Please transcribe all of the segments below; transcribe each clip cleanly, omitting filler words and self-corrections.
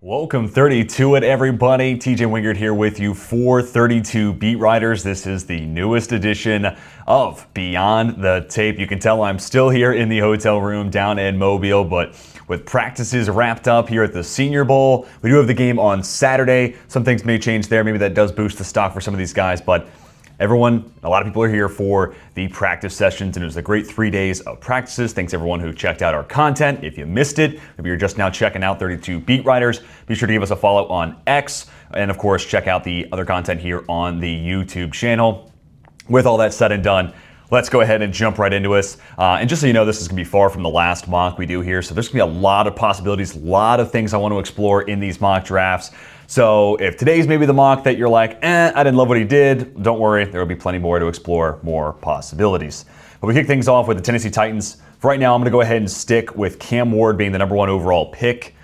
Welcome 32 it, everybody. TJ Wingard here with you for 32 Beat Writers. This is the newest edition of Beyond the Tape. You can tell I'm still here in the hotel room down in Mobile, but with practices wrapped up here at the Senior Bowl, we do have the game on Saturday. Some things may change there. Maybe that does boost the stock for some of these guys, but everyone, a lot of people are here for the practice sessions, and it was a great 3 days of practices. Thanks everyone who checked out our content. If you missed it, maybe you're just now checking out 32 Beat Writers, be sure to give us a follow on X, and of course, check out the other content here on the YouTube channel. With all that said and done, let's go ahead and jump right into us. And just so you know, this is going to be far from the last mock we do here, so there's going to be a lot of possibilities, a lot of things I want to explore in these mock drafts. So if today's maybe the mock that you're like, I didn't love what he did, don't worry, there will be plenty more to explore, more possibilities. But we kick things off with the Tennessee Titans. For right now, I'm going to go ahead and stick with Cam Ward being the #1 overall pick.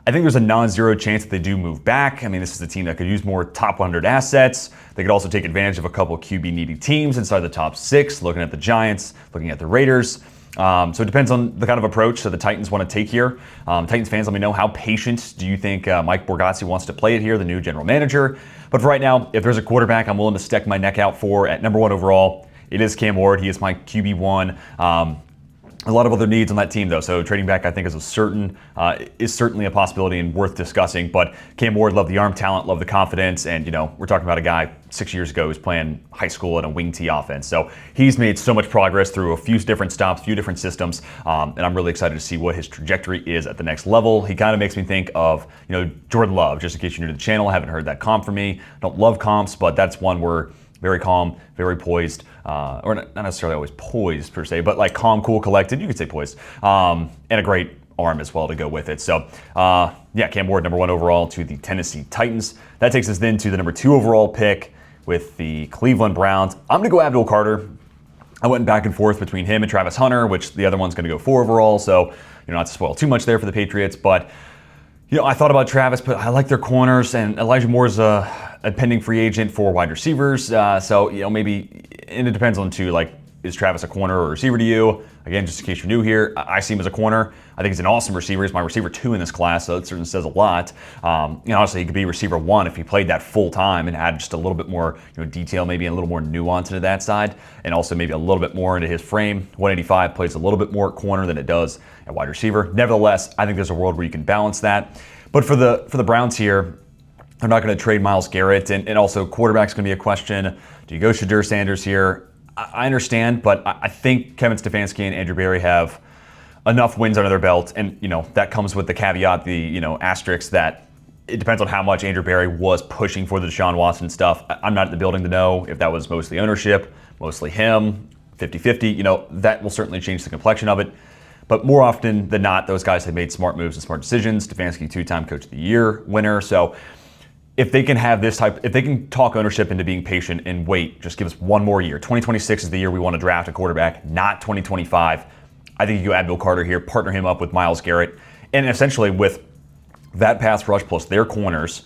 I think there's a non-zero chance that they do move back. I mean, this is a team that could use more top 100 assets. They could also take advantage of a couple QB-needy teams inside the top 6, looking at the Giants, looking at the Raiders. So it depends on the kind of approach that the Titans want to take here. Titans fans, let me know, how patient do you think Mike Borgazzi wants to play it here, the new general manager? But for right now, if there's a quarterback I'm willing to stick my neck out for at #1 overall, it is Cam Ward. He is my QB1. A lot of other needs on that team, though, so trading back, I think, is certainly a possibility and worth discussing. But Cam Ward, love the arm talent, love the confidence, and we're talking about a guy 6 years ago who's playing high school in a wing T offense. So he's made so much progress through a few different stops, a few different systems, and I'm really excited to see what his trajectory is at the next level. He kind of makes me think of Jordan Love. Just in case you're new to the channel, haven't heard that comp from me. Don't love comps, but that's one where very calm, very poised, or not necessarily always poised per se, but like calm, cool, collected. You could say poised, and a great arm as well to go with it. So yeah, Cam Ward, #1 overall to the Tennessee Titans. That takes us then to the #2 overall pick with the Cleveland Browns. I'm gonna go Abdul Carter. I went back and forth between him and Travis Hunter, which the other one's gonna go 4 overall. So not to spoil too much there for the Patriots, but I thought about Travis, but I like their corners, and Elijah Moore's a pending free agent for wide receivers. So maybe, and it depends on too, like, is Travis a corner or a receiver to you? Again, just in case you're new here, I see him as a corner. I think he's an awesome receiver. He's my receiver 2 in this class, so it certainly says a lot. Honestly, he could be receiver 1 if he played that full time and had just a little bit more detail, maybe a little more nuance into that side, and also maybe a little bit more into his frame. 185 plays a little bit more at corner than it does at wide receiver. Nevertheless, I think there's a world where you can balance that. But for the Browns here, they're not going to trade Myles Garrett, and also quarterback's going to be a question. Do you go Shadur Sanders here? I understand, but I think Kevin Stefanski and Andrew Berry have enough wins under their belt, and that comes with the caveat, the asterisk that it depends on how much Andrew Berry was pushing for the Deshaun Watson stuff. I'm not in the building to know if that was mostly ownership, mostly him, 50-50. That will certainly change the complexion of it. But more often than not, those guys have made smart moves and smart decisions. Stefanski, 2-time Coach of the Year winner. So if they can have this if they can talk ownership into being patient and wait, just give us one more year. 2026 is the year we want to draft a quarterback, not 2025. I think you go Abdul Carter here, partner him up with Myles Garrett, and essentially with that pass rush plus their corners,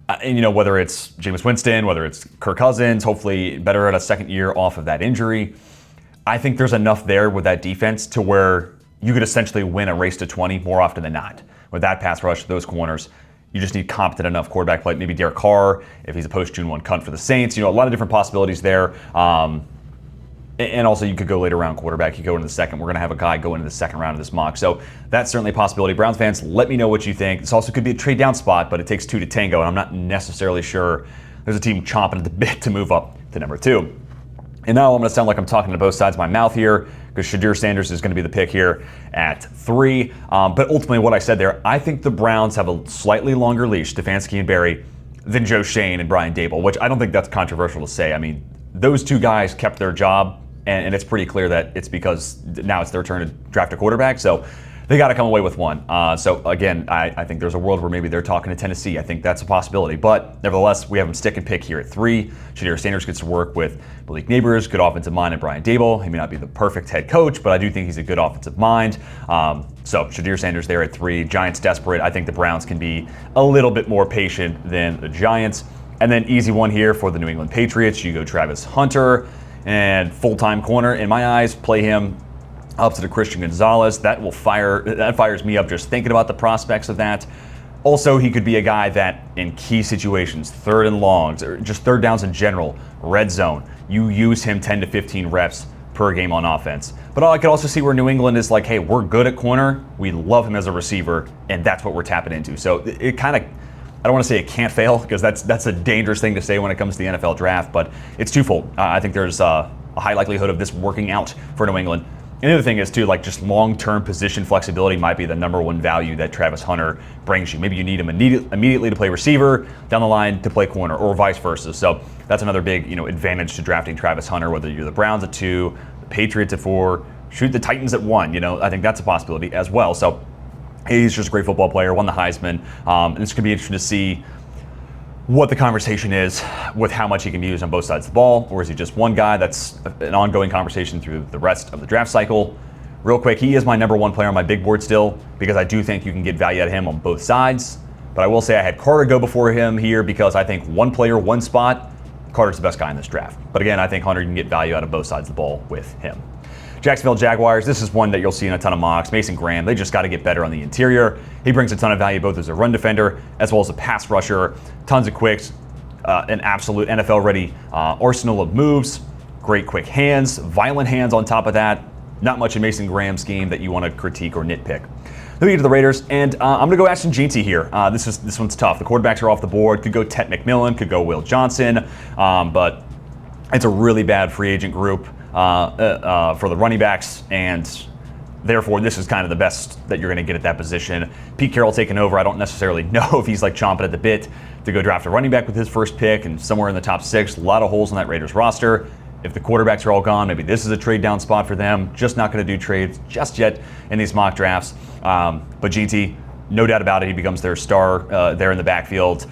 and whether it's Jameis Winston, whether it's Kirk Cousins, hopefully better at a second year off of that injury. I think there's enough there with that defense to where you could essentially win a race to 20 more often than not. With that pass rush, those corners, you just need competent enough quarterback play. Maybe Derek Carr, if he's a post-June 1 cut for the Saints. A lot of different possibilities there. And also you could go later round quarterback. You go into the second. We're going to have a guy go into the second round of this mock. So that's certainly a possibility. Browns fans, let me know what you think. This also could be a trade down spot, but it takes 2 to tango, and I'm not necessarily sure there's a team chomping at the bit to move up to #2. And now I'm going to sound like I'm talking to both sides of my mouth here, because Shadur Sanders is going to be the pick here at 3. But ultimately what I said there, I think the Browns have a slightly longer leash, Stefanski and Berry, than Joe Schoen and Brian Daboll, which I don't think that's controversial to say. I mean, those two guys kept their job, and it's pretty clear that it's because now it's their turn to draft a quarterback. So they got to come away with one. So again, I think there's a world where maybe they're talking to Tennessee. I think that's a possibility. But nevertheless, we have them stick and pick here at 3. Shadur Sanders gets to work with Malik Neighbors, good offensive mind, and Brian Daboll. He may not be the perfect head coach, but I do think he's a good offensive mind. So Shadur Sanders there at 3. Giants desperate. I think the Browns can be a little bit more patient than the Giants. And then easy one here for the New England Patriots. You go Travis Hunter, and full-time corner in my eyes. Play him Opposite of Christian Gonzalez, that fires me up just thinking about the prospects of that. Also, he could be a guy that in key situations, third and longs, or just third downs in general, red zone, you use him 10 to 15 reps per game on offense. But I could also see where New England is like, hey, we're good at corner, we love him as a receiver, and that's what we're tapping into. So it kind of, I don't want to say it can't fail, because that's a dangerous thing to say when it comes to the NFL draft, but it's twofold. I think there's a high likelihood of this working out for New England. And the other thing is, too, like just long-term position flexibility might be the number one value that Travis Hunter brings you. Maybe you need him immediately to play receiver, down the line to play corner, or vice versa. So that's another big advantage to drafting Travis Hunter, whether you're the Browns at 2, the Patriots at 4, shoot the Titans at 1. I think that's a possibility as well. So he's just a great football player, won the Heisman. And it's going to be interesting to see what the conversation is with how much he can be used on both sides of the ball, or is he just one guy? That's an ongoing conversation through the rest of the draft cycle. Real quick, he is my number one player on my big board still, because I do think you can get value out of him on both sides. But I will say I had Carter go before him here, because I think one player, one spot, Carter's the best guy in this draft. But again, I think Hunter can get value out of both sides of the ball with him. Jacksonville Jaguars, this is one that you'll see in a ton of mocks. Mason Graham, they just got to get better on the interior. He brings a ton of value both as a run defender as well as a pass rusher. Tons of quicks, an absolute NFL-ready arsenal of moves, great quick hands, violent hands on top of that. Not much in Mason Graham's game that you want to critique or nitpick. Then we get to the Raiders, and I'm going to go Ashton Jeanty here. This one's tough. The quarterbacks are off the board. Could go Tet McMillan, could go Will Johnson, but it's a really bad free agent group for the running backs, and therefore this is kind of the best that you're going to get at that position. Pete Carroll taking over. I don't necessarily know if he's like chomping at the bit to go draft a running back with his first pick and somewhere in the top 6. A lot of holes in that Raiders roster. If the quarterbacks are all gone, maybe this is a trade down spot for them. Just not going to do trades just yet in these mock drafts. But GT, no doubt about it, he becomes their star there in the backfield.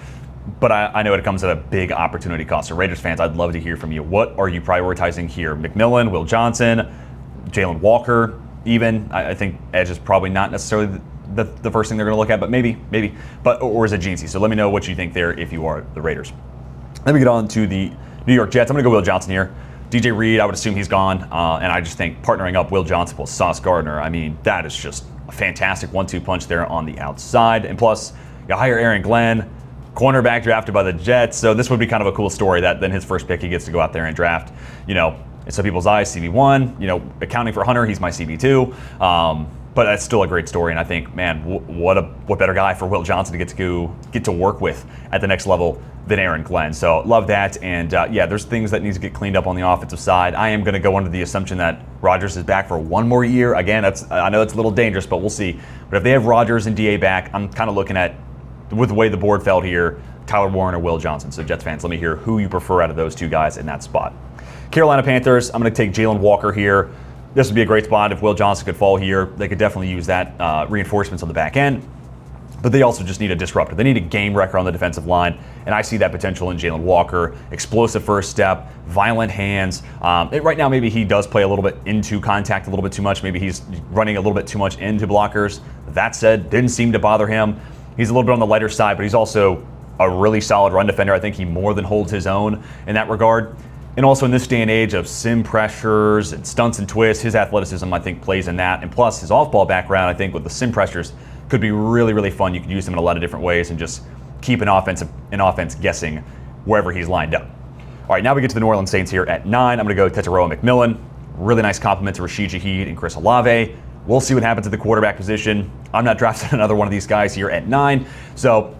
But I know it comes at a big opportunity cost. So Raiders fans, I'd love to hear from you. What are you prioritizing here? McMillan, Will Johnson, Jalen Walker, even? I think edge is probably not necessarily the first thing they're going to look at, but maybe. Or is it Jeanty? So let me know what you think there if you are the Raiders. Let me get on to the New York Jets. I'm going to go Will Johnson here. DJ Reed, I would assume he's gone. And I just think partnering up Will Johnson with Sauce Gardner, I mean, that is just a fantastic 1-2 punch there on the outside. And plus, you hire Aaron Glenn, cornerback drafted by the Jets. So this would be kind of a cool story that then his first pick, he gets to go out there and draft, in some people's eyes, CB1, accounting for Hunter, he's my CB2. But that's still a great story. And I think, man, what better guy for Will Johnson to get to work with at the next level than Aaron Glenn. So love that. And there's things that need to get cleaned up on the offensive side. I am going to go under the assumption that Rodgers is back for one more year. Again, I know it's a little dangerous, but we'll see. But if they have Rodgers and DA back, I'm kind of looking at, with the way the board fell here, Tyler Warren or Will Johnson. So Jets fans, let me hear who you prefer out of those two guys in that spot. Carolina Panthers, I'm going to take Jalen Walker here. This would be a great spot if Will Johnson could fall here. They could definitely use that reinforcements on the back end. But they also just need a disruptor. They need a game wrecker on the defensive line, and I see that potential in Jalen Walker. Explosive first step, violent hands. Right now, maybe he does play a little bit into contact a little bit too much. Maybe he's running a little bit too much into blockers. That said, didn't seem to bother him. He's a little bit on the lighter side, but he's also a really solid run defender. I think he more than holds his own in that regard. And also in this day and age of sim pressures and stunts and twists, his athleticism, I think, plays in that. And plus, his off-ball background, I think, with the sim pressures, could be really, really fun. You could use him in a lot of different ways and just keep an offense guessing wherever he's lined up. All right, now we get to the New Orleans Saints here at 9. I'm going to go Tetairoa McMillan. Really nice compliment to Rashid Shaheed and Chris Olave. We'll see what happens at the quarterback position. I'm not drafting another one of these guys here at 9. So,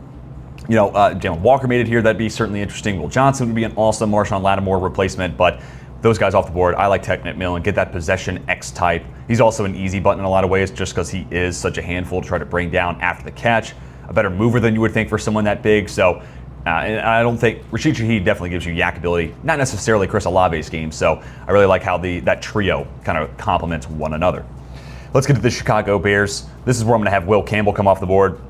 Jalen Walker made it here. That'd be certainly interesting. Will Johnson would be an awesome Marshawn Lattimore replacement, but those guys off the board, I like Tet McMillan. Get that possession X type. He's also an easy button in a lot of ways just because he is such a handful to try to bring down after the catch. A better mover than you would think for someone that big. So, and I don't think Rashid Shaheed definitely gives you yak ability, not necessarily Chris Olave's game. So I really like how that trio kind of complements one another. Let's get to the Chicago Bears. This is where I'm going to have Will Campbell come off the board.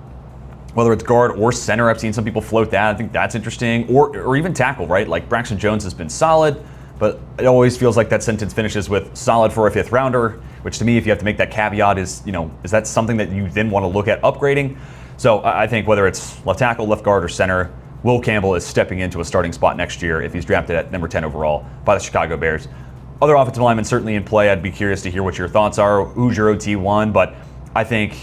Whether it's guard or center, I've seen some people float that. I think that's interesting. Or even tackle, right? Like Braxton Jones has been solid, but it always feels like that sentence finishes with solid for a 5th rounder, which to me, if you have to make that caveat, is that something that you then want to look at upgrading? So I think whether it's left tackle, left guard, or center, Will Campbell is stepping into a starting spot next year if he's drafted at number 10 overall by the Chicago Bears. Other offensive linemen certainly in play. I'd be curious to hear what your thoughts are. Who's your OT1? But I think,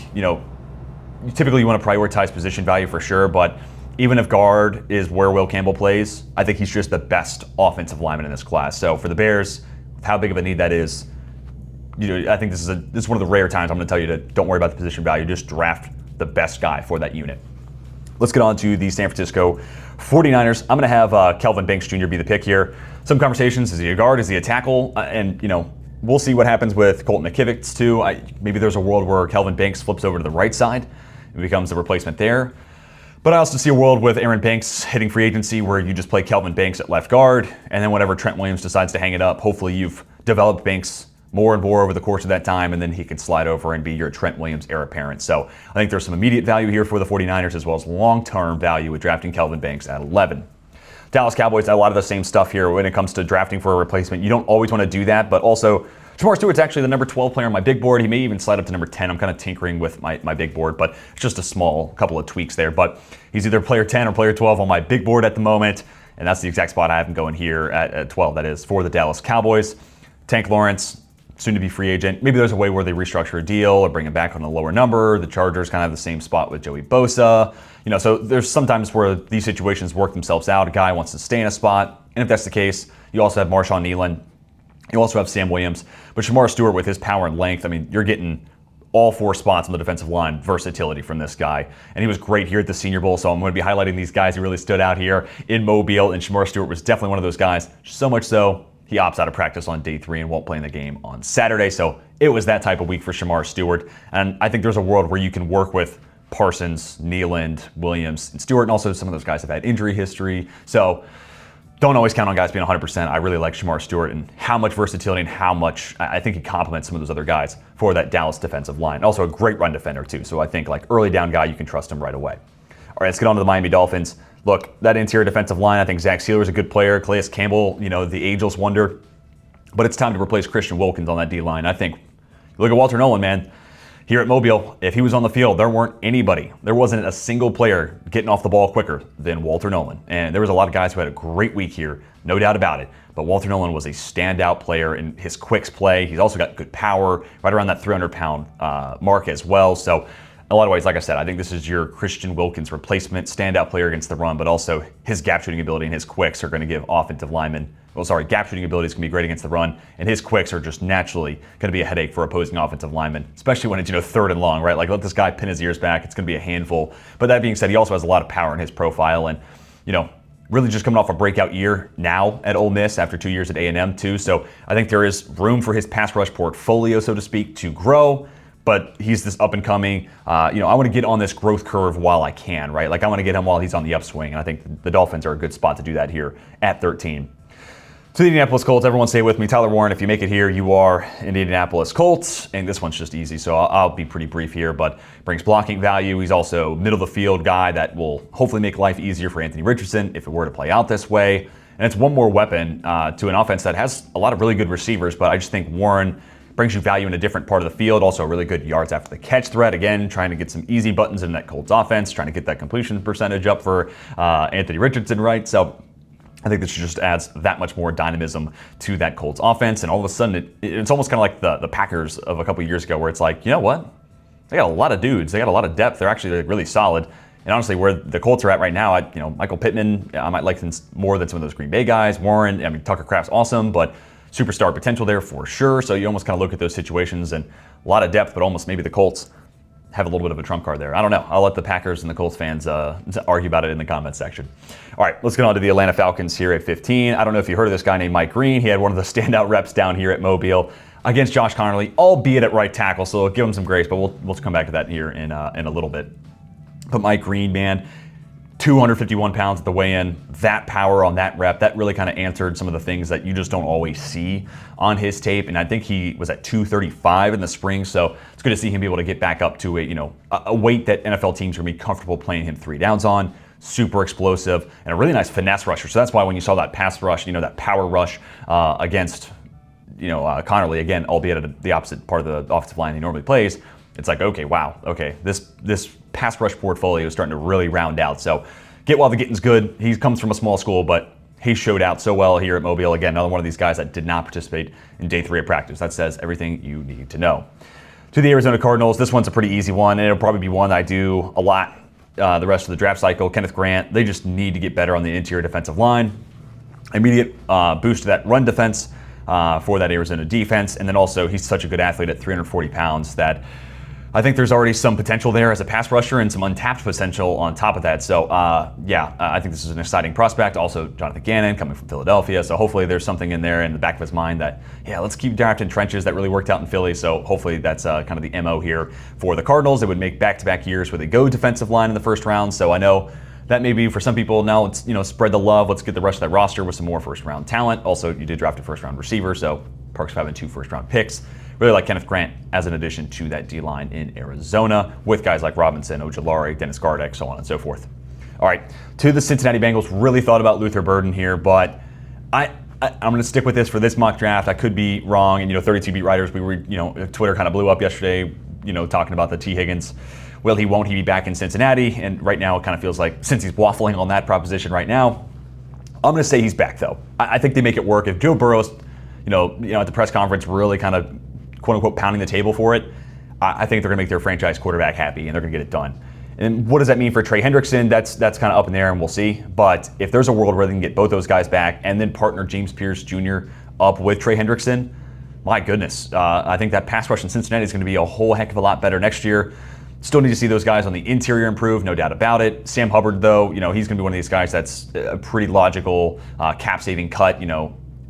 typically you want to prioritize position value for sure, but even if guard is where Will Campbell plays, I think he's just the best offensive lineman in this class. So for the Bears, with how big of a need that is, I think this is one of the rare times I'm going to tell you to don't worry about the position value, just draft the best guy for that unit. Let's get on to the San Francisco 49ers. I'm going to have Kelvin Banks Jr. be the pick here. Some conversations, is he a guard, is he a tackle? And we'll see what happens with Colton McKivitz too. Maybe there's a world where Kelvin Banks flips over to the right side and becomes the replacement there. But I also see a world with Aaron Banks hitting free agency where you just play Kelvin Banks at left guard, and then whenever Trent Williams decides to hang it up, hopefully you've developed Banks more and more over the course of that time, and then he can slide over and be your Trent Williams heir apparent. So I think there's some immediate value here for the 49ers as well as long-term value with drafting Kelvin Banks at 11. Dallas Cowboys, a lot of the same stuff here when it comes to drafting for a replacement. You don't always want to do that, but also Jamar Stewart's actually the number 12 player on my big board. He may even slide up to number 10. I'm kind of tinkering with my big board, but it's just a small couple of tweaks there. But he's either player 10 or player 12 on my big board at the moment, and that's the exact spot I have him going here at 12, that is, for the Dallas Cowboys. Tank Lawrence, soon to be free agent. Maybe there's a way where they restructure a deal or bring him back on a lower number. The Chargers kind of have the same spot with Joey Bosa. So there's sometimes where these situations work themselves out. A guy wants to stay in a spot, and if that's the case, you also have Marshawn Nealon. You also have Sam Williams, but Jamar Stewart with his power and length, you're getting all four spots on the defensive line versatility from this guy. And he was great here at the Senior Bowl, so I'm going to be highlighting these guys who really stood out here in Mobile, and Jamar Stewart was definitely one of those guys, so much so he opts out of practice on day 3 and won't play in the game on Saturday. So it was that type of week for Jamar Stewart, and I think there's a world where you can work with Parsons, Nealand, Williams, and Stewart, and also some of those guys have had injury history. So don't always count on guys being 100%. I really like Jamar Stewart and how much versatility and how much I think he complements some of those other guys for that Dallas defensive line. Also a great run defender too. So I think like early down guy, you can trust him right away. All right, let's get on to the Miami Dolphins. Look, that interior defensive line, I think Zach Sealer is a good player. Calais Campbell, the ageless wonder. But it's time to replace Christian Wilkins on that D-line. I think, look at Walter Nolan, man. Here at Mobile, if he was on the field, there wasn't a single player getting off the ball quicker than Walter Nolan. And there was a lot of guys who had a great week here, no doubt about it. But Walter Nolan was a standout player in his quicks play. He's also got good power, right around that 300-pound mark as well. So in a lot of ways, like I said, I think this is your Christian Wilkins replacement, standout player against the run, but also his gap shooting ability and his quicks are going to give offensive linemen, gap shooting abilities can be great against the run, and his quicks are just naturally going to be a headache for opposing offensive linemen, especially when it's 3rd and long, right? Like let this guy pin his ears back, it's going to be a handful. But that being said, he also has a lot of power in his profile, and really just coming off a breakout year now at Ole Miss after 2 years at A&M too. So I think there is room for his pass rush portfolio, so to speak, to grow. But he's this up and coming. I want to get on this growth curve while I can, right? Like I want to get him while he's on the upswing, and I think the Dolphins are a good spot to do that here at 13. To the Indianapolis Colts, everyone stay with me. Tyler Warren, if you make it here, you are Indianapolis Colts. And this one's just easy, so I'll be pretty brief here, but brings blocking value. He's also middle of the field guy that will hopefully make life easier for Anthony Richardson if it were to play out this way. And it's one more weapon to an offense that has a lot of really good receivers, but I just think Warren brings you value in a different part of the field. Also a really good yards after the catch threat. Again, trying to get some easy buttons in that Colts offense, trying to get that completion percentage up for Anthony Richardson, right? So I think this just adds that much more dynamism to that Colts offense. And all of a sudden, it's almost kind of like the Packers of a couple of years ago where it's like, you know what? They got a lot of dudes. They got a lot of depth. They're actually really solid. And honestly, where the Colts are at right now, Michael Pittman, I might like him more than some of those Green Bay guys. Warren, Tucker Kraft's awesome, but superstar potential there for sure. So you almost kind of look at those situations and a lot of depth, but almost maybe the Colts have a little bit of a trump card there. I don't know. I'll let the Packers and the Colts fans argue about it in the comments section. All right, let's get on to the Atlanta Falcons here at 15. I don't know if you heard of this guy named Mike Green. He had one of the standout reps down here at Mobile against Josh Connerly, albeit at right tackle, so give him some grace, but we'll come back to that here in a little bit. But Mike Green, man, 251 pounds at the weigh-in, that power on that rep, that really kind of answered some of the things that you just don't always see on his tape. And I think he was at 235 in the spring, so it's good to see him be able to get back up to a weight that NFL teams are going to be comfortable playing him 3 downs on. Super explosive and a really nice finesse rusher. So that's why when you saw that pass rush, that power rush against Connerly, again, albeit at the opposite part of the offensive line he normally plays, it's like, okay, wow, okay, this pass rush portfolio is starting to really round out. So get while the getting's good. He comes from a small school, but he showed out so well here at Mobile. Again, another one of these guys that did not participate in day 3 of practice. That says everything you need to know. To the Arizona Cardinals, this one's a pretty easy one, and it'll probably be one that I do a lot the rest of the draft cycle. Kenneth Grant, they just need to get better on the interior defensive line. Immediate boost to that run defense for that Arizona defense. And then also, he's such a good athlete at 340 pounds that I think there's already some potential there as a pass rusher and some untapped potential on top of that. So, I think this is an exciting prospect. Also, Jonathan Gannon coming from Philadelphia. So hopefully there's something in there in the back of his mind that, let's keep drafting trenches. That really worked out in Philly. So hopefully that's kind of the MO here for the Cardinals. It would make back-to-back years where they go defensive line in the first round. So I know that may be for some people, now let's spread the love. Let's get the rest of that roster with some more first-round talent. Also, you did draft a first-round receiver, so Parks having 2 first-round picks. Really like Kenneth Grant as an addition to that D-line in Arizona with guys like Robinson, Ojulari, Dennis Gardeck, so on and so forth. All right, to the Cincinnati Bengals. Really thought about Luther Burden here, but I'm going to stick with this for this mock draft. I could be wrong, and 32 beat writers, we were, Twitter kind of blew up yesterday, talking about the T. Higgins. Will he, won't he be back in Cincinnati? And right now it kind of feels like, since he's waffling on that proposition right now, I'm going to say he's back though. I think they make it work. If Joe Burrow's, at the press conference really kind of quote unquote pounding the table for it, I think they're going to make their franchise quarterback happy and they're going to get it done. And what does that mean for Trey Hendrickson? That's kind of up in the air and we'll see. But if there's a world where they can get both those guys back and then partner James Pierce Jr. up with Trey Hendrickson, my goodness, I think that pass rush in Cincinnati is going to be a whole heck of a lot better next year. Still need to see those guys on the interior improve, no doubt about it. Sam Hubbard, though, he's going to be one of these guys that's a pretty logical cap-saving cut.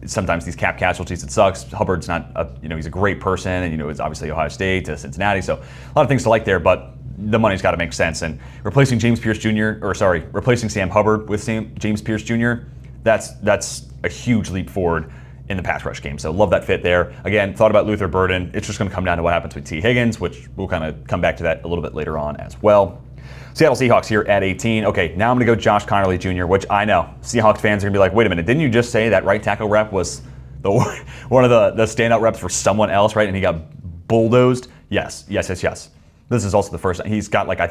Sometimes these cap casualties, it sucks. Hubbard's not, he's a great person, and it's obviously Ohio State to Cincinnati, so a lot of things to like there. But the money's got to make sense. And replacing Sam Hubbard with James Pierce Jr. That's a huge leap forward in the pass rush game. So love that fit there. Again, thought about Luther Burden. It's just going to come down to what happens with T. Higgins, which we'll kind of come back to that a little bit later on as well. Seattle Seahawks here at 18. Okay, now I'm going to go Josh Connerly Jr., which I know Seahawks fans are going to be like, wait a minute, didn't you just say that right tackle rep was one of the standout reps for someone else, right? And he got bulldozed? Yes. This is also the first time. He's got let's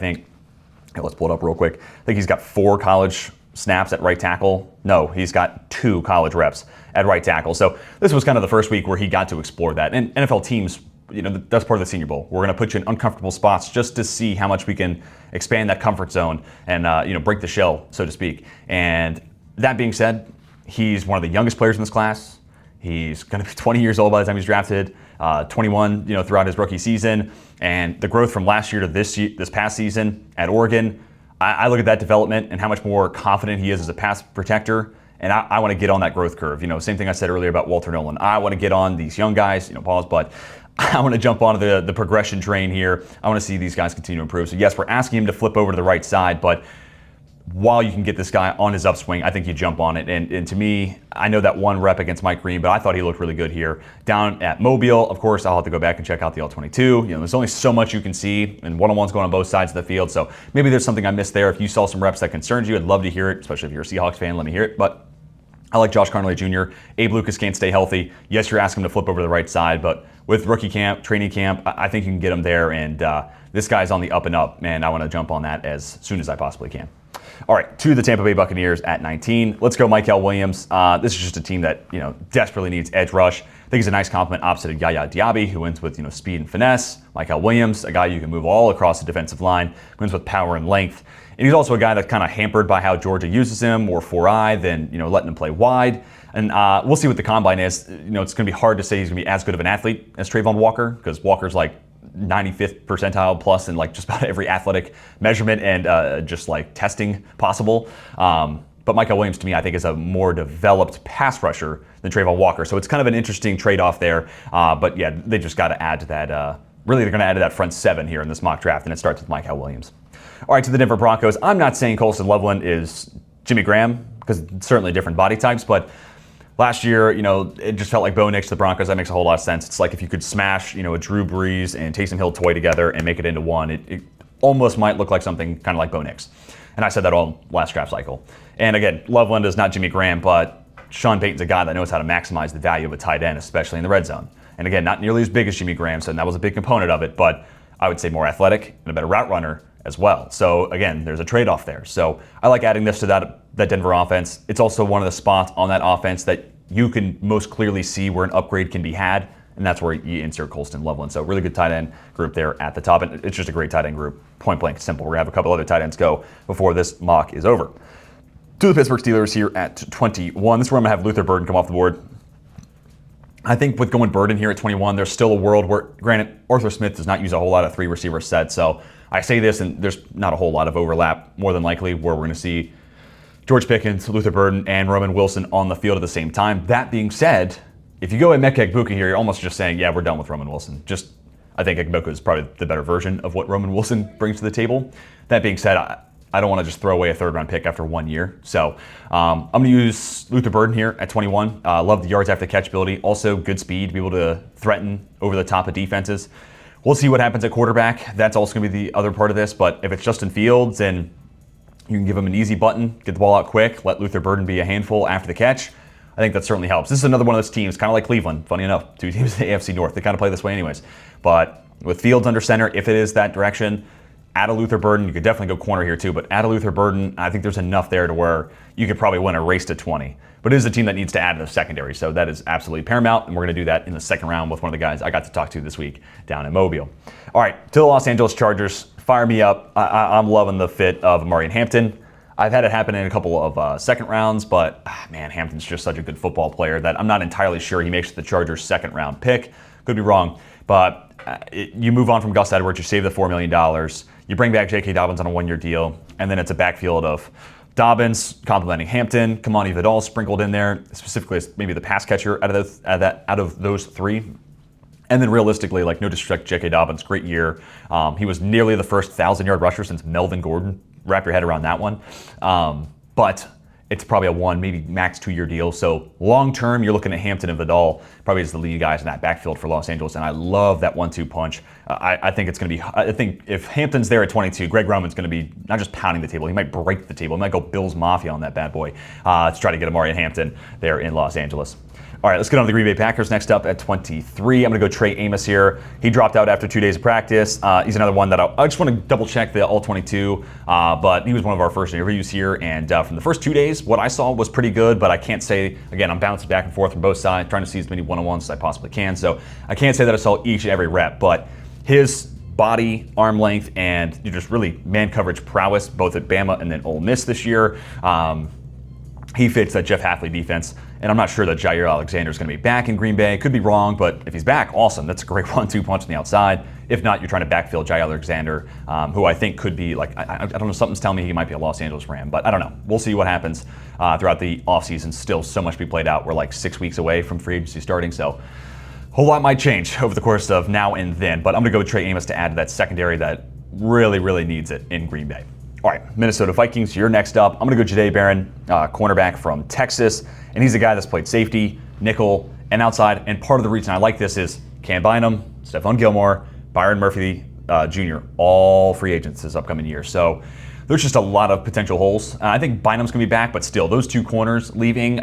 pull it up real quick. I think he's got 4 college snaps at right tackle. No, he's got 2 college reps at right tackle. So this was kind of the first week where he got to explore that. And NFL teams, that's part of the Senior Bowl. We're going to put you in uncomfortable spots just to see how much we can expand that comfort zone and break the shell, so to speak. And that being said, he's one of the youngest players in this class. He's going to be 20 years old by the time he's drafted, 21, throughout his rookie season. And the growth from last year to this past season at Oregon, I look at that development and how much more confident he is as a pass protector. And I want to get on that growth curve. Same thing I said earlier about Walter Nolan. I want to get on these young guys, but I want to jump onto the progression train here. I want to see these guys continue to improve. So yes, we're asking him to flip over to the right side, but while you can get this guy on his upswing, I think you jump on it. And to me, I know that 1 rep against Mike Green, but I thought he looked really good here. Down at Mobile, of course, I'll have to go back and check out the All-22. There's only so much you can see, and one-on-ones going on both sides of the field. So maybe there's something I missed there. If you saw some reps that concerns you, I'd love to hear it, especially if you're a Seahawks fan, let me hear it. But I like Josh Connerly Jr. Abe Lucas can't stay healthy. Yes, you're asking him to flip over to the right side, but with rookie camp, training camp, I think you can get him there. And this guy's on the up and up, and I want to jump on that as soon as I possibly can. All right, to the Tampa Bay Buccaneers at 19. Let's go Mykel Williams. This is just a team that desperately needs edge rush. I think he's a nice compliment opposite of Yaya Diaby, who wins with speed and finesse. Mykel Williams, a guy you can move all across the defensive line, wins with power and length. And he's also a guy that's kind of hampered by how Georgia uses him, more 4-eye than letting him play wide. And we'll see what the combine is. It's going to be hard to say he's going to be as good of an athlete as Trayvon Walker, because Walker's 95th percentile plus in just about every athletic measurement and just testing possible. But Mykel Williams, to me, I think is a more developed pass rusher than Trayvon Walker. So it's kind of an interesting trade-off there. But yeah, they just got to add to that. Really, they're going to add to that front 7 here in this mock draft, and it starts with Mykel Williams. All right, to the Denver Broncos. I'm not saying Colston Loveland is Jimmy Graham, because certainly different body types, but last year, it just felt like Bo Nix to the Broncos. That makes a whole lot of sense. It's like if you could smash, a Drew Brees and Taysom Hill toy together and make it into one, it almost might look like something kind of like Bo Nix. And I said that all last draft cycle. And again, Loveland is not Jimmy Graham, but Sean Payton's a guy that knows how to maximize the value of a tight end, especially in the red zone. And again, not nearly as big as Jimmy Graham, so that was a big component of it, but I would say more athletic and a better route runner as well. So again, there's a trade-off there. So I like adding this to that Denver offense. It's also one of the spots on that offense that you can most clearly see where an upgrade can be had, and that's where you insert Colston Loveland. So really good tight end group there at the top, and it's just a great tight end group. Point blank simple. We're gonna have a couple other tight ends go before this mock is over. To the Pittsburgh Steelers here at 21. This is where I'm gonna have Luther Burden come off the board. I think with going Burden here at 21, there's still a world where, granted, Arthur Smith does not use a whole lot of 3 receiver sets, so I say this and there's not a whole lot of overlap, more than likely, where we're gonna see George Pickens, Luther Burden, and Roman Wilson on the field at the same time. That being said, if you go Emeka Egbuka here, you're almost just saying, yeah, we're done with Roman Wilson. I think Egbuka is probably the better version of what Roman Wilson brings to the table. That being said, I don't want to just throw away a 3rd-round pick after 1 year. So I'm going to use Luther Burden here at 21. Love the yards after the catch ability. Also, good speed, be able to threaten over the top of defenses. We'll see what happens at quarterback. That's also going to be the other part of this. But if it's Justin Fields and you can give him an easy button, get the ball out quick, let Luther Burden be a handful after the catch, I think that certainly helps. This is another one of those teams, kind of like Cleveland, funny enough, 2 teams in the AFC North. They kind of play this way anyways. But with Fields under center, if it is that direction, add a Luther Burden. You could definitely go corner here too, but add a Luther Burden. I think there's enough there to where you could probably win a race to 20. But it is a team that needs to add to the secondary, so that is absolutely paramount, and we're going to do that in the 2nd round with one of the guys I got to talk to this week down in Mobile. All right, to the Los Angeles Chargers. Fire me up. I'm loving the fit of Amari Hampton. I've had it happen in a couple of 2nd rounds, but man, Hampton's just such a good football player that I'm not entirely sure he makes the Chargers' 2nd round pick. Could be wrong, but you move on from Gus Edwards, you save the $4 million, you bring back J.K. Dobbins on a 1-year deal, and then it's a backfield of Dobbins complementing Hampton, Kamani Vidal sprinkled in there, specifically as maybe the pass catcher out of those 3. And then realistically, like no disrespect to J.K. Dobbins, great year. He was nearly the first 1,000-yard rusher since Melvin Gordon. Wrap your head around that one. But it's probably a 1, maybe max 2-year deal. So long term, you're looking at Hampton and Vidal probably as the lead guys in that backfield for Los Angeles. And I love that 1-2 punch. I think it's going to be, I think if Hampton's there at 22, Greg Roman's going to be not just pounding the table, he might break the table. He might go Bills Mafia on that bad boy to try to get Amari Hampton there in Los Angeles. All right, let's get on to the Green Bay Packers next up at 23. I'm going to go Trey Amos here. He dropped out after 2 days of practice. He's another one that I just want to double check the All-22, but he was one of our first interviews here. And from the first 2 days, what I saw was pretty good, but I can't say, again, I'm bouncing back and forth from both sides, trying to see as many one-on-ones as I possibly can. So I can't say that I saw each and every rep, but his body, arm length, and just really man coverage prowess, both at Bama and then Ole Miss this year. He fits that Jeff Hafley defense, and I'm not sure that Jair Alexander is going to be back in Green Bay. Could be wrong, but if he's back, awesome. That's a great 1-2 punch on the outside. If not, you're trying to backfill Jair Alexander, who I think could be like, I don't know, something's telling me he might be a Los Angeles Ram, but I don't know. We'll see what happens throughout the offseason. Still so much to be played out. We're like 6 weeks away from free agency starting, so a whole lot might change over the course of now and then. But I'm going to go with Trey Amos to add to that secondary that really, really needs it in Green Bay. All right, Minnesota Vikings, you're next up. I'm going to go Jahdae Barron, cornerback from Texas, and he's a guy that's played safety, nickel, and outside. And part of the reason I like this is Cam Bynum, Stephon Gilmore, Byron Murphy Jr., all free agents this upcoming year. So there's just a lot of potential holes. I think Bynum's going to be back, but still, those 2 corners leaving,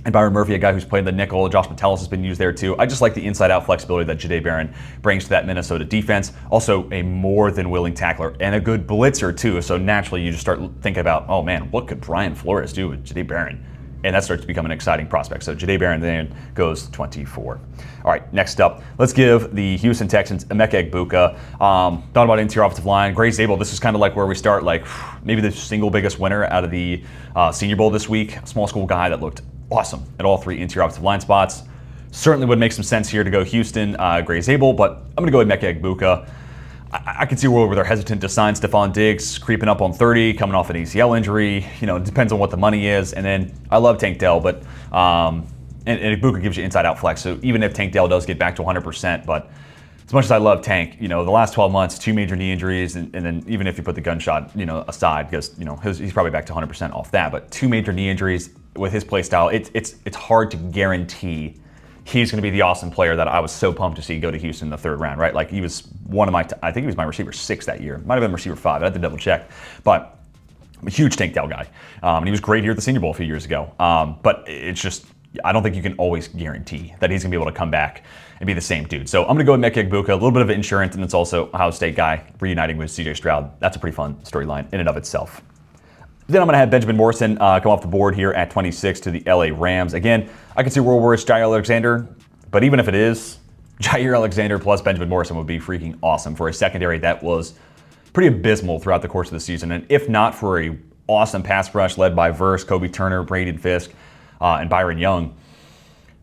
and Byron Murphy, a guy who's played the nickel. Josh Metellus has been used there too. I just like the inside-out flexibility that Jahdae Barron brings to that Minnesota defense. Also, a more than willing tackler and a good blitzer too. So naturally, you just start thinking about, oh man, what could Brian Flores do with Jahdae Barron? And that starts to become an exciting prospect. So Jahdae Barron then goes 24. All right, next up, let's give the Houston Texans Emeka Egbuka. Thought about interior offensive line. Gray Zabel, this is kind of like where we start, like maybe the single biggest winner out of the Senior Bowl this week. A small school guy that looked awesome at all 3 interior offensive line spots. Certainly would make some sense here to go Houston, Gray Zabel, but I'm going to go with Emeka Egbuka. I can see a world where they're hesitant to sign Stephon Diggs, creeping up on 30, coming off an ACL injury. You know, it depends on what the money is. And then I love Tank Dell, but and Egbuka gives you inside-out flex. So even if Tank Dell does get back to 100%, but as much as I love Tank, you know, the last 12 months, 2 major knee injuries, and then even if you put the gunshot, you know, aside, because you know he's probably back to 100% off that. But 2 major knee injuries with his play style, it's hard to guarantee he's going to be the awesome player that I was so pumped to see go to Houston in the 3rd round, right? Like he was one of my, I think he was my receiver 6 that year. Might have been receiver 5. I had to double check, but I'm a huge Tank Dell guy, and he was great here at the Senior Bowl a few years ago. But it's just, I don't think you can always guarantee that he's going to be able to come back and be the same dude. So I'm going to go with Mekhi Egbuka, a little bit of insurance, and it's also Ohio State guy reuniting with CJ Stroud. That's a pretty fun storyline in and of itself. Then I'm going to have Benjamin Morrison come off the board here at 26 to the LA Rams. Again, I can see world where it's Jair Alexander, but even if it is, Jair Alexander plus Benjamin Morrison would be freaking awesome for a secondary that was pretty abysmal throughout the course of the season. And if not for a awesome pass rush led by Verse, Kobe Turner, Braden Fisk, and Byron Young,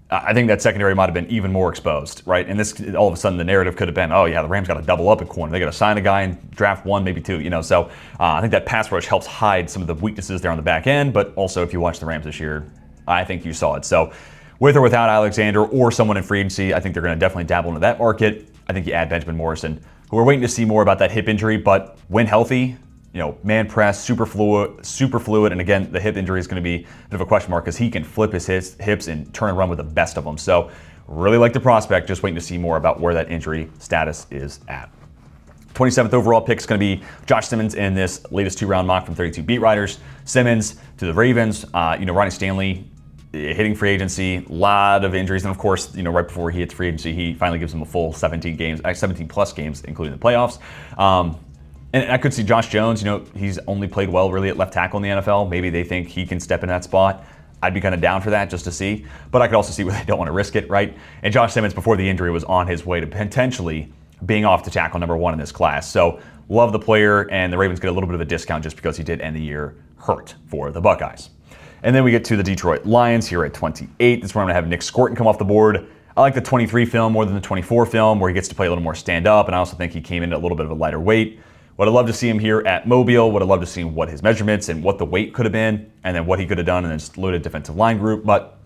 I think that secondary might have been even more exposed, right? And this, all of a sudden, the narrative could have been, oh yeah, the Rams got to double up at corner. They got to sign a guy and draft one, maybe two, So I think that pass rush helps hide some of the weaknesses there on the back end. But also, if you watch the Rams this year, I think you saw it. So with or without Alexander or someone in free agency, I think they're going to definitely dabble into that market. I think you add Benjamin Morrison, who we're waiting to see more about that hip injury, but when healthy, man press, super fluid, and again, the hip injury is going to be a bit of a question mark because he can flip his hips and turn and run with the best of them. So really like the prospect, just waiting to see more about where that injury status is at. 27th overall pick is going to be Josh Simmons in this latest 2-round mock from 32 beat writers. Simmons to the Ravens, Ronnie Stanley hitting free agency, a lot of injuries, and of course, right before he hits free agency, he finally gives him a full 17 plus games, including the playoffs. And I could see Josh Jones, he's only played well really at left tackle in the NFL. Maybe they think he can step in that spot. I'd be kind of down for that just to see. But I could also see where they don't want to risk it, right? And Josh Simmons, before the injury, was on his way to potentially being off the tackle number 1 in this class. So love the player, and the Ravens get a little bit of a discount just because he did end the year hurt for the Buckeyes. And then we get to the Detroit Lions here at 28. This is where I'm going to have Nick Scorton come off the board. I like the 23 film more than the 24 film, where he gets to play a little more stand-up, and I also think he came in at a little bit of a lighter weight. Would have loved to see him here at Mobile. Would have loved to see what his measurements and what the weight could have been, and then what he could have done in this loaded defensive line group. But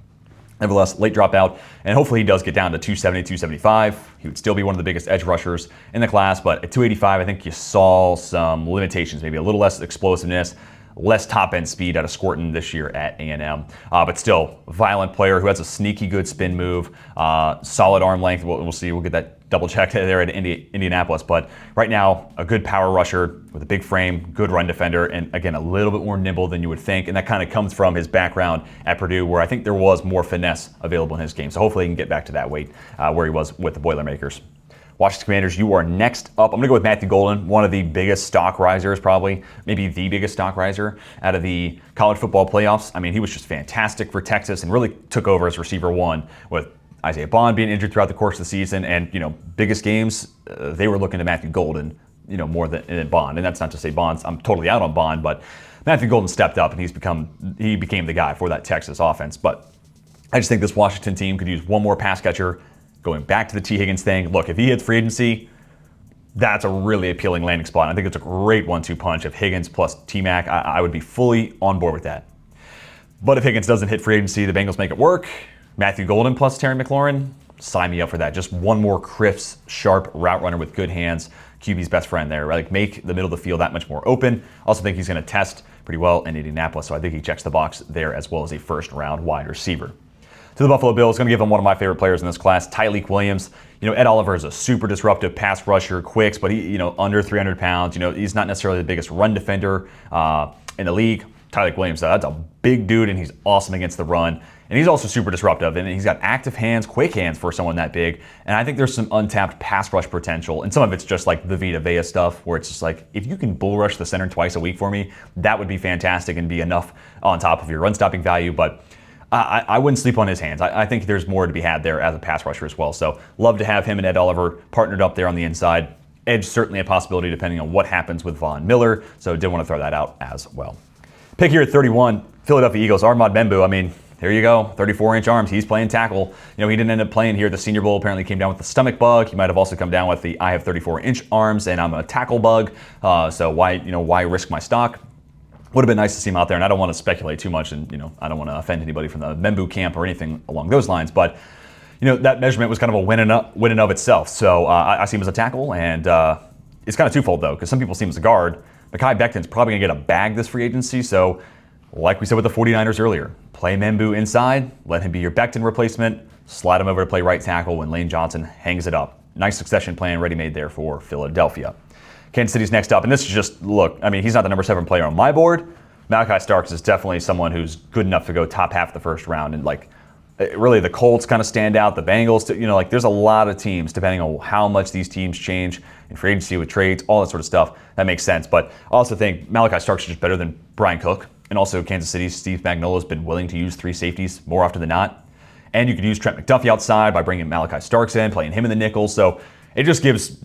nevertheless, late dropout, and hopefully he does get down to 270, 275. He would still be one of the biggest edge rushers in the class, but at 285, I think you saw some limitations, maybe a little less explosiveness, less top-end speed out of Scorton this year at A&M. But still, a violent player who has a sneaky good spin move, solid arm length. We'll see. We'll get that double-checked there at Indianapolis. But right now, a good power rusher with a big frame, good run defender, and again, a little bit more nimble than you would think. And that kind of comes from his background at Purdue, where I think there was more finesse available in his game. So hopefully he can get back to that weight where he was with the Boilermakers. Washington Commanders, you are next up. I'm going to go with Matthew Golden, one of the biggest stock risers, probably, maybe the biggest stock riser out of the college football playoffs. I mean, he was just fantastic for Texas and really took over as receiver 1 with Isaiah Bond being injured throughout the course of the season. And, biggest games, they were looking to Matthew Golden, more than Bond. And that's not to say I'm totally out on Bond, but Matthew Golden stepped up and he became the guy for that Texas offense. But I just think this Washington team could use one more pass catcher. Going back to the T. Higgins thing, look, if he hits free agency, that's a really appealing landing spot. I think it's a great 1-2 punch of Higgins plus T-Mac. I would be fully on board with that. But if Higgins doesn't hit free agency, the Bengals make it work. Matthew Golden plus Terry McLaurin, sign me up for that. Just one more crisp, sharp route runner with good hands. QB's best friend there, right? Like make the middle of the field that much more open. Also think he's going to test pretty well in Indianapolis, so I think he checks the box there as well as a first-round wide receiver. To the Buffalo Bills, going to give him one of my favorite players in this class, Tyleek Williams. Ed Oliver is a super disruptive pass rusher, quicks, but he, under 300 pounds. He's not necessarily the biggest run defender in the league. Tyleek Williams, that's a big dude, and he's awesome against the run. And he's also super disruptive, and he's got active hands, quick hands for someone that big. And I think there's some untapped pass rush potential, and some of it's just like the Vita Vea stuff, where it's just like, if you can bull rush the center twice a week for me, that would be fantastic and be enough on top of your run-stopping value. But I wouldn't sleep on his hands. I think there's more to be had there as a pass rusher as well. So love to have him and Ed Oliver partnered up there on the inside. Edge certainly a possibility depending on what happens with Von Miller. So did want to throw that out as well. Pick here at 31, Philadelphia Eagles, Armand Membu. I mean, there you go, 34-inch arms. He's playing tackle. He didn't end up playing here at the Senior Bowl. Apparently came down with the stomach bug. He might have also come down with the I have 34-inch arms and I'm a tackle bug. So why risk my stock? Would have been nice to see him out there, and I don't want to speculate too much, and I don't want to offend anybody from the Membu camp or anything along those lines. But that measurement was kind of a win in and of itself. So I see him as a tackle, and it's kind of twofold though, because some people see him as a guard. Mekhi Becton's probably going to get a bag this free agency. So like we said with the 49ers earlier, play Membu inside, let him be your Becton replacement, slide him over to play right tackle when Lane Johnson hangs it up. Nice succession plan ready-made there for Philadelphia. Kansas City's next up, and this is just, look, I mean, he's not the number 7 player on my board. Malachi Starks is definitely someone who's good enough to go top half of the first round, and like Really, the Colts kind of stand out. The Bengals, like there's a lot of teams, depending on how much these teams change in free agency with trades, all that sort of stuff. That makes sense. But I also think Malachi Starks is just better than Brian Cook. And also Kansas City's Steve Spagnuolo has been willing to use 3 safeties more often than not. And you could use Trent McDuffie outside by bringing Malachi Starks in, playing him in the nickel. So it just gives,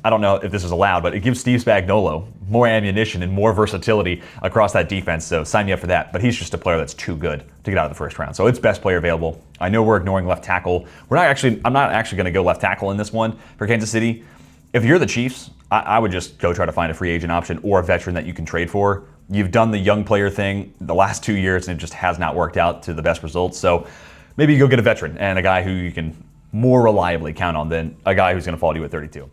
I don't know if this is allowed, but it gives Steve Spagnuolo more ammunition and more versatility across that defense. So sign me up for that. But he's just a player that's too good to get out of the first round. So it's best player available. I know we're ignoring left tackle. I'm not actually going to go left tackle in this one for Kansas City. If you're the Chiefs, I would just go try to find a free agent option or a veteran that you can trade for. You've done the young player thing the last 2 years, and it just has not worked out to the best results. So maybe you go get a veteran and a guy who you can more reliably count on than a guy who's going to fall to you at 32.